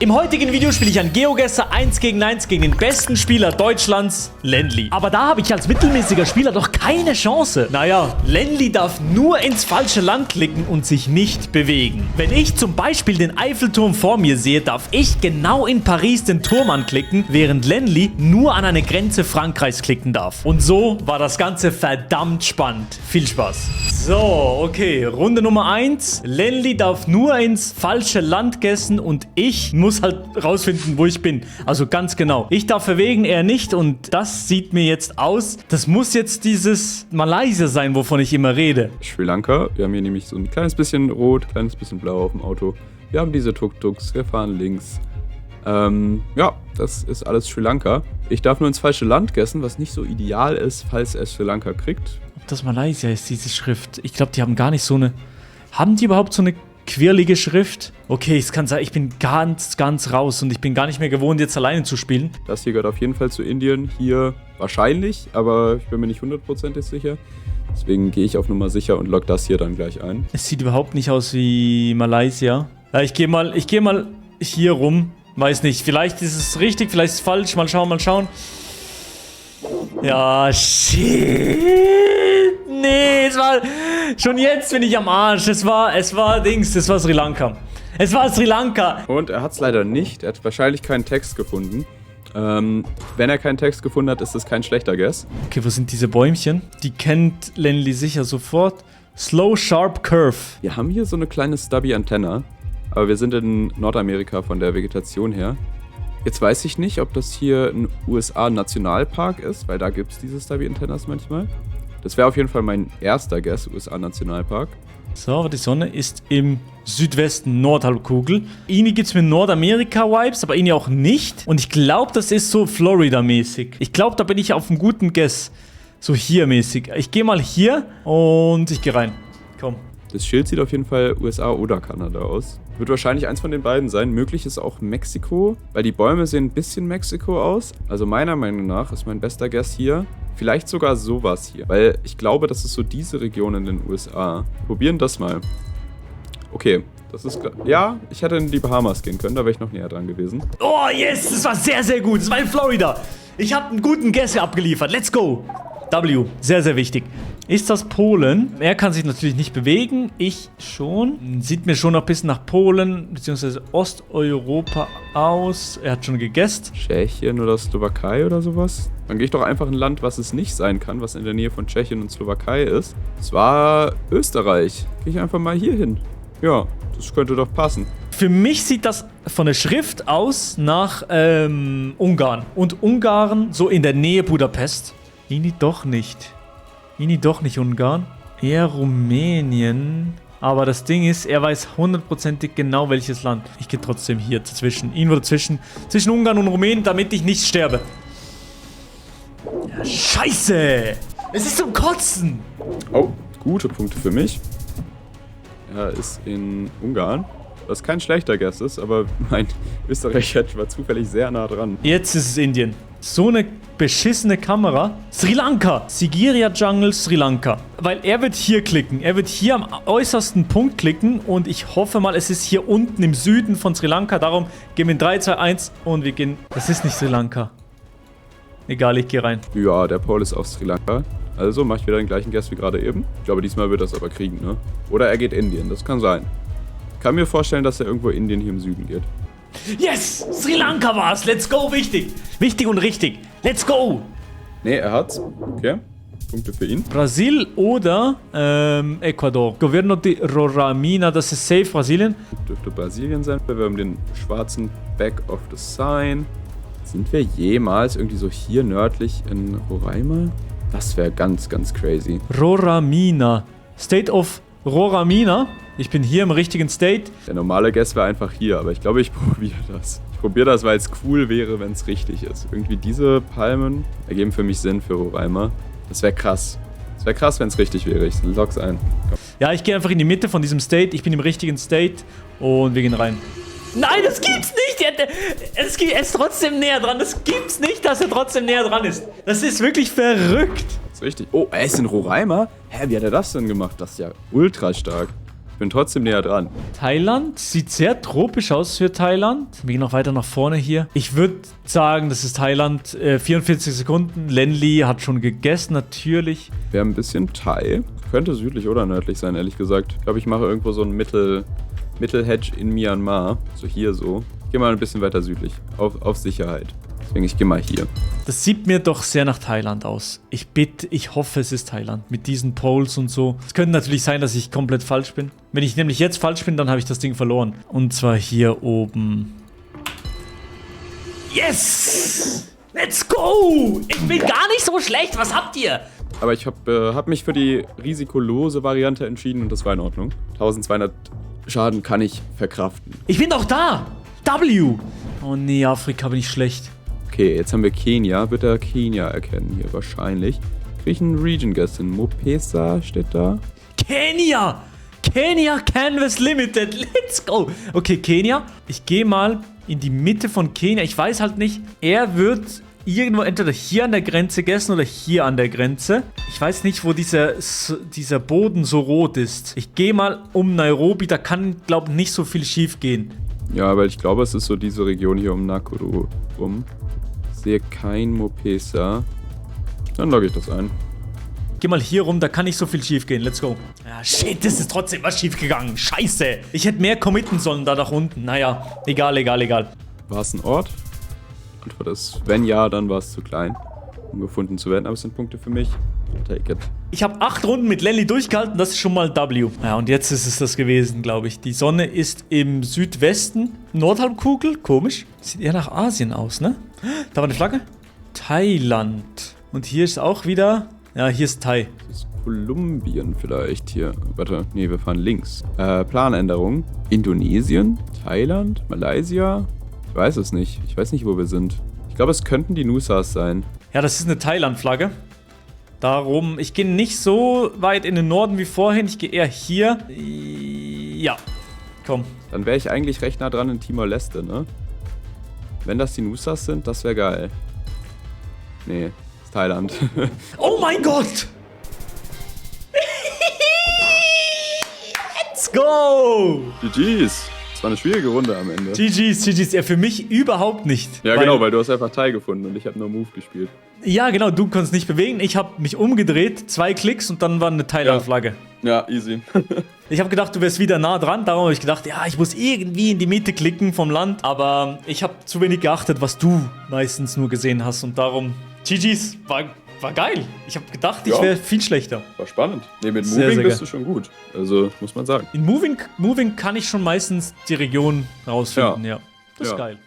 Im heutigen Video spiele ich an GeoGuessr 1 gegen 1 gegen den besten Spieler Deutschlands, Lenli. Aber da habe ich als mittelmäßiger Spieler doch keine Chance. Naja, Lenli darf nur ins falsche Land klicken und sich nicht bewegen. Wenn ich zum Beispiel den Eiffelturm vor mir sehe, darf ich genau in Paris den Turm anklicken, während Lenli nur an eine Grenze Frankreichs klicken darf. Und so war das Ganze verdammt spannend. Viel Spaß. So, okay, Runde Nummer 1. Lenli darf nur ins falsche Land guessen und ich muss halt rausfinden, wo ich bin. Also ganz genau. Ich darf verwegen, er nicht. Und das sieht mir jetzt aus. Das muss jetzt dieses Malaysia sein, wovon ich immer rede. Sri Lanka. Wir haben hier nämlich so ein kleines bisschen rot, kleines bisschen blau auf dem Auto. Wir haben diese Tuk-Tuks. Wir fahren links. Ja, das ist alles Sri Lanka. Ich darf nur ins falsche Land guessen, was nicht so ideal ist, falls er Sri Lanka kriegt. Ob das Malaysia ist, diese Schrift. Ich glaube, die haben gar nicht so eine... Haben die überhaupt so eine quirlige Schrift? Okay, es kann sein, ich bin ganz raus und ich bin gar nicht mehr gewohnt, jetzt alleine zu spielen. Das hier gehört auf jeden Fall zu Indien. Hier wahrscheinlich, aber ich bin mir nicht hundertprozentig sicher. Deswegen gehe ich auf Nummer sicher und logge das hier dann gleich ein. Es sieht überhaupt nicht aus wie Malaysia. Ja, ich gehe mal hier rum. Weiß nicht, vielleicht ist es richtig, vielleicht ist es falsch. Mal schauen. Ja, shit. Nee, es war... Schon jetzt bin ich am Arsch. Es war Sri Lanka. Es war Sri Lanka. Und er hat es leider nicht. Er hat wahrscheinlich keinen Text gefunden. Wenn er keinen Text gefunden hat, ist das kein schlechter Guess. Okay, wo sind diese Bäumchen? Die kennt Lenli sicher sofort. Slow Sharp Curve. Wir haben hier so eine kleine stubby Antenne. Aber wir sind in Nordamerika von der Vegetation her. Jetzt weiß ich nicht, ob das hier ein USA-Nationalpark ist, weil da gibt es diese stubby Antennas manchmal. Das wäre auf jeden Fall mein erster Guess, USA-Nationalpark. So, aber die Sonne ist im Südwesten Nordhalbkugel. Irgendwie gibt es mir Nordamerika-Vibes, aber irgendwie auch nicht. Und ich glaube, das ist so Florida-mäßig. Ich glaube, da bin ich auf einem guten Guess. So hier mäßig. Ich gehe mal hier und ich gehe rein. Komm. Das Schild sieht auf jeden Fall USA oder Kanada aus. Wird wahrscheinlich eins von den beiden sein. Möglich ist auch Mexiko, weil die Bäume sehen ein bisschen Mexiko aus. Also meiner Meinung nach ist mein bester Guess hier. Vielleicht sogar sowas hier, weil ich glaube, das ist so diese Region in den USA. Probieren das mal. Okay, das ist... Ja, ich hätte in die Bahamas gehen können, da wäre ich noch näher dran gewesen. Oh, yes, das war sehr gut. Das war in Florida. Ich habe einen guten Guess abgeliefert. Let's go. W, sehr wichtig. Ist das Polen? Er kann sich natürlich nicht bewegen. Ich schon. Sieht mir schon noch ein bisschen nach Polen bzw. Osteuropa aus. Er hat schon gegessen. Tschechien oder Slowakei oder sowas? Dann gehe ich doch einfach in ein Land, was es nicht sein kann, was in der Nähe von Tschechien und Slowakei ist. Das war Österreich. Gehe ich einfach mal hier hin. Ja, das könnte doch passen. Für mich sieht das von der Schrift aus nach Ungarn. Und Ungarn so in der Nähe Budapest. Irgendwie doch nicht Ungarn. Eher Rumänien. Aber das Ding ist, er weiß hundertprozentig genau welches Land. Ich gehe trotzdem hier dazwischen. Irgendwo zwischen Ungarn und Rumänien, damit ich nicht sterbe. Ja, scheiße! Es ist zum Kotzen! Oh, gute Punkte für mich. Er ist in Ungarn. Was kein schlechter Guess ist, aber mein Österreicher war zufällig sehr nah dran. Jetzt ist es Indien. So eine beschissene Kamera. Sri Lanka. Sigiriya Jungle, Sri Lanka. Weil er wird hier klicken. Er wird hier am äußersten Punkt klicken. Und ich hoffe mal, es ist hier unten im Süden von Sri Lanka. Darum gehen wir in 3, 2, 1 und wir gehen... Das ist nicht Sri Lanka. Egal, ich gehe rein. Ja, der Paul ist auf Sri Lanka. Also mache ich wieder den gleichen Guess wie gerade eben. Ich glaube, diesmal wird er es aber kriegen, ne? Oder er geht Indien. Das kann sein. Ich kann mir vorstellen, dass er irgendwo Indien hier im Süden geht. Yes! Sri Lanka war's! Let's go! Wichtig! Wichtig und richtig! Let's go! Ne, er hat's. Okay. Punkte für ihn. Brasil oder Ecuador. Governo di Roraima, das ist safe Brasilien. Dürfte Brasilien sein. Wir haben den schwarzen Back of the Sign. Sind wir jemals irgendwie so hier nördlich in Roraima? Das wäre ganz crazy. Roraima. State of Roraima. Ich bin hier im richtigen State. Der normale Guess wäre einfach hier, aber ich glaube, ich probiere das. Ich probiere das, weil es cool wäre, wenn es richtig ist. Irgendwie diese Palmen ergeben für mich Sinn für Roraima. Das wäre krass. Das wäre krass, wenn es richtig wäre. Ich log's ein. Komm. Ja, ich gehe einfach in die Mitte von diesem State. Ich bin im richtigen State und wir gehen rein. Nein, das gibt's nicht! Er ist trotzdem näher dran. Das gibt's nicht, dass er trotzdem näher dran ist. Das ist wirklich verrückt. Das ist richtig. Oh, er ist in Roraima? Hä, wie hat er das denn gemacht? Das ist ja ultra stark. bin trotzdem näher dran. Thailand sieht sehr tropisch aus für Thailand. Wir gehen noch weiter nach vorne hier. Ich würde sagen, das ist Thailand. 44 Sekunden. Lenli hat schon gegessen, natürlich. Wir haben ein bisschen Thai. Könnte südlich oder nördlich sein, ehrlich gesagt. Ich glaube, ich mache irgendwo so ein Mittelhedge in Myanmar. So hier so. Ich gehe mal ein bisschen weiter südlich. Auf Sicherheit. Deswegen, ich gehe mal hier. Das sieht mir doch sehr nach Thailand aus. Ich hoffe, es ist Thailand. Mit diesen Poles und so. Es könnte natürlich sein, dass ich komplett falsch bin. Wenn ich nämlich jetzt falsch bin, dann habe ich das Ding verloren. Und zwar hier oben. Yes! Let's go! Ich bin gar nicht so schlecht. Was habt ihr? Aber ich hab mich für die risikolose Variante entschieden und das war in Ordnung. 1200 Schaden kann ich verkraften. Ich bin doch da! W! Oh nee, Afrika bin ich schlecht. Okay, jetzt haben wir Kenia. Wird er Kenia erkennen hier wahrscheinlich. Krieg ich einen Region Guest hin? Mopesa steht da. Kenia! Kenia Canvas Limited. Let's go! Okay, Kenia. Ich gehe mal in die Mitte von Kenia. Ich weiß halt nicht. Er wird irgendwo entweder hier an der Grenze gegessen oder hier an der Grenze. Ich weiß nicht, wo dieser Boden so rot ist. Ich gehe mal um Nairobi. Da kann, glaube ich, nicht so viel schief gehen. Ja, weil ich glaube, es ist so diese Region hier um Nakuru rum. Ich sehe kein Mopesa. Dann logge ich das ein. Geh mal hier rum, da kann nicht so viel schief gehen. Let's go. Ja, shit, das ist trotzdem was schief gegangen. Scheiße. Ich hätte mehr committen sollen da nach unten. Naja, egal. War es ein Ort? Antwort ist, wenn ja, dann war es zu klein, um gefunden zu werden. Aber es sind Punkte für mich. Take it. Ich habe 8 Runden mit Lenli durchgehalten, das ist schon mal W. Ja, und jetzt ist es das gewesen, glaube ich. Die Sonne ist im Südwesten. Nordhalbkugel, komisch. Sieht eher nach Asien aus, ne? Da war eine Flagge. Thailand. Und hier ist auch wieder... Ja, hier ist Thai. Das ist Kolumbien vielleicht hier. Warte, nee, wir fahren links. Planänderung. Indonesien, Thailand, Malaysia. Ich weiß es nicht. Ich weiß nicht, wo wir sind. Ich glaube, es könnten die Nusas sein. Ja, das ist eine Thailand-Flagge. Darum, ich gehe nicht so weit in den Norden wie vorhin. Ich gehe eher hier. Ja, komm. Dann wäre ich eigentlich recht nah dran in Timor-Leste, ne? Wenn das die Nusas sind, das wäre geil. Nee, ist Thailand. Oh mein Gott! Let's go! GG's. Das war eine schwierige Runde am Ende. GG's. Ja, für mich überhaupt nicht. Ja, genau, weil du hast einfach Thai gefunden und ich habe nur Move gespielt. Ja, genau, du konntest nicht bewegen. Ich habe mich umgedreht, 2 Klicks und dann war eine Thailand-Flagge. Ja, easy. Ich habe gedacht, du wärst wieder nah dran. Darum habe ich gedacht, ja, ich muss irgendwie in die Mitte klicken vom Land. Aber ich habe zu wenig geachtet, was du meistens nur gesehen hast. Und darum, GG's, war geil. Ich habe gedacht, ich wäre viel schlechter. War spannend. Nee, mit Sehr, Moving sehr bist du schon gut. Also, muss man sagen. In Moving kann ich schon meistens die Region rausfinden, ja. Das ist geil.